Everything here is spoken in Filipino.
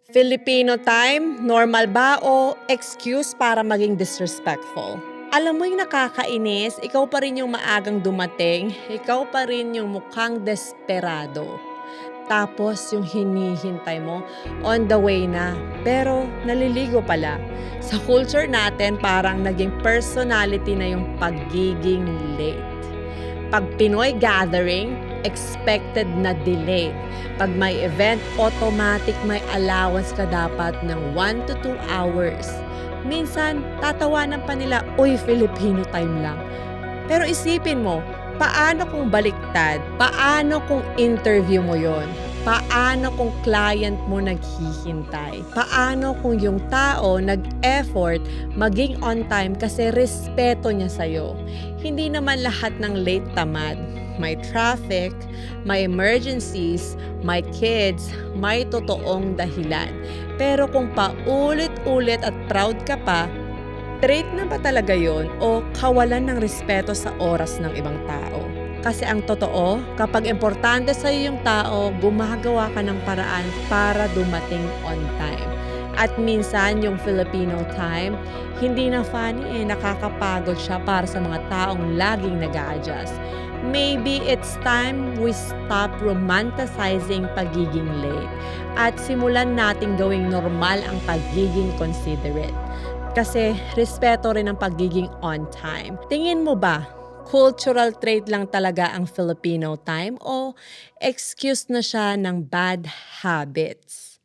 Filipino time, normal ba o excuse para maging disrespectful? Alam mo yung nakakainis, ikaw pa rin yung maagang dumating, ikaw pa rin yung mukhang desperado. Tapos yung hinihintay mo, on the way na. Pero naliligo pala. Sa culture natin, parang naging personality na yung pagiging late. Pag Pinoy gathering, expected na delay. Pag may event, automatic may allowance ka dapat ng 1 to 2 hours. Minsan, tatawanan pa nila, uy, Filipino time lang. Pero isipin mo, paano kung baliktad? Paano kung interview mo yon? Paano kung client mo naghihintay? Paano kung yung tao nag-effort maging on time kasi respeto niya sa'yo? Hindi naman lahat ng late tamad. May traffic, may emergencies, may kids, may totoong dahilan. Pero kung paulit-ulit at proud ka pa, trait na ba talaga yon o kawalan ng respeto sa oras ng ibang tao? Kasi ang totoo, kapag importante sa'yo yung tao, gumagawa ka ng paraan para dumating on time. At minsan yung Filipino time, hindi na funny nakakapagod siya para sa mga taong laging nag-a-adjust. Maybe it's time we stop romanticizing pagiging late at simulan nating gawing normal ang pagiging considerate. Kasi respeto rin ang pagiging on time. Tingin mo ba, cultural trait lang talaga ang Filipino time o excuse na siya ng bad habits?